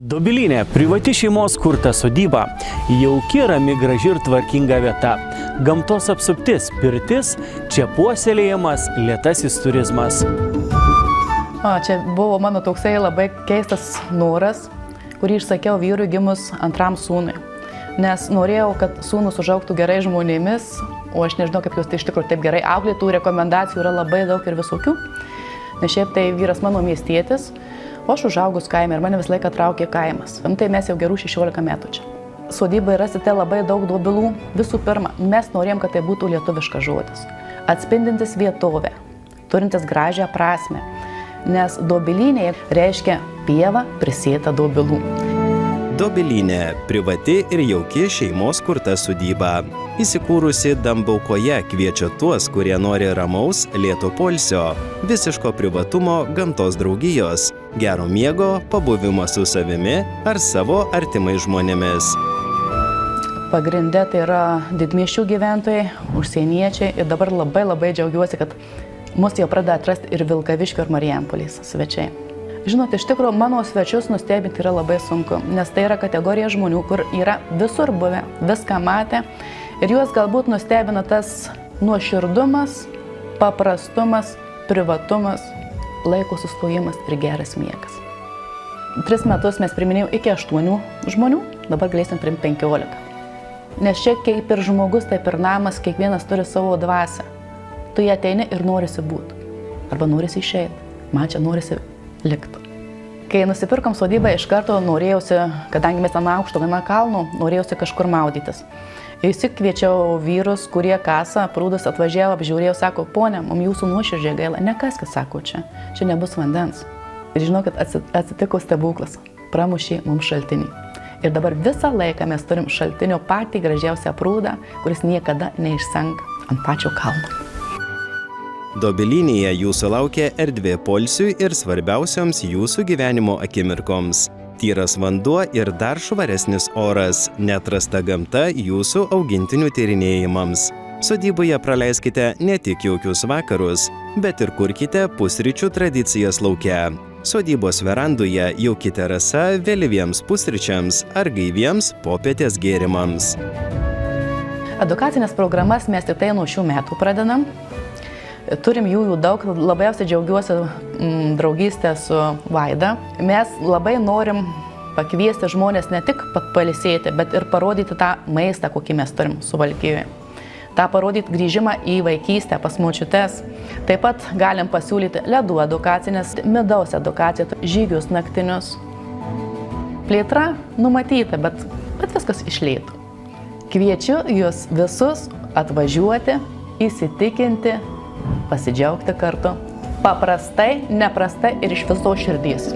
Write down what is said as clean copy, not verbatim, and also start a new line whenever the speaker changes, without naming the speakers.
Dobilinė – privati šeimos kurta sodyba, jauki, rami, graži ir tvarkinga vieta. Gamtos apsuptis, pirtis, čia puoselėjamas lėtasis turizmas.
Čia buvo mano toksai labai keistas noras, kurį išsakiau vyrui gimus antram sūnui. Nes norėjau, kad sūnus užaugtų gerai žmonėmis, o aš nežinau, kaip jos tai iš tikrųjų taip gerai auklėtų, rekomendacijų yra labai daug ir visokių. Nes šiaip tai vyras mano miestietis, o aš užaugus kaime ir mane visą laiką traukė kaimas. Tai mes jau gerų 16 metų čia. Sodybai rasite labai daug dobilų. Visų pirma, mes norėjom, kad tai būtų lietuviškas žodis, atspindintis vietovę, turintis gražią prasmę, nes dobilinė reiškia pieva prisėta dobilų.
Dobilinė – privati ir jauki šeimos kurta sodyba. Įsikūrusi Dambaukoje kviečia tuos, kurie nori ramaus, lėto poilsio, visiško privatumo, gamtos draugijos, gero miego, pabuvimo su savimi ar savo artimais žmonėmis.
Pagrinde tai yra didmiesčių gyventojai, užsieniečiai ir dabar labai džiaugiuosi, kad mus jau pradeda atrasti ir Vilkaviškio ir Marijampolės svečiai. Žinote, iš tikrųjų, mano svečius nustebinti yra labai sunku, nes tai yra kategorija žmonių, kur yra visur buvę, viską matę ir juos galbūt nustebina tas nuoširdumas, paprastumas, privatumas, laiko sustojimas ir geras miegas. 3 metus mes priminėjom iki 8 žmonių, dabar galėsim priimti 15. Nes čia kaip ir žmogus, taip ir namas, kiekvienas turi savo dvasią. Tu jį ateini ir norisi būti, arba norisi išeiti, man čia norisi likti. Kai nusipirkom sodybą, iš karto norėjausi, kadangi mes ant aukšto gana kalno, norėjausi kažkur maudytis. Įsikviečiau vyrus, kurie kasą, prūdus atvažiavo, apžiūrėjau, sako, ponia, mums jūsų nuoširdžiai gaila. Nekaskis, sako, čia nebus vandens. Ir žinau, kad atsitiko stebuklas, pramušė mums šaltinį. Ir dabar visą laiką mes turim šaltinio patį gražiausią prūdą, kuris niekada neišsenka ant pačio kalno.
Dobilinėje jūsų laukia erdvė poilsiui ir svarbiausioms jūsų gyvenimo akimirkoms. Tyras vanduo ir dar švaresnis oras, neatrasta gamta jūsų augintinių tyrinėjimams. Sodyboje praleiskite ne tik jaukius vakarus, bet ir kurkite pusryčių tradicijas lauke. Sodybos verandoje jauki terasa vėlyviems pusryčiams ar gaiviems popietės gėrimams.
Edukacinės programas mes tik tai nuo šių metų pradedam. Turim jų daug, labiausiai džiaugiuosi draugystę su Vaida. Mes labai norim pakviesti žmonės ne tik pailsėti, bet ir parodyti tą maistą, kokį mes turim Suvalkijoje. tą parodyti grįžimą į vaikystę pas močiutes. Taip pat galim pasiūlyti ledų edukacines, medaus edukaciją, žygius naktinius. Plėtra numatyta, bet viskas iš lėto. Kviečiu jūs visus atvažiuoti, įsitikinti, pasidžiaugti kartu. Paprastai, neprastai ir iš visos širdies.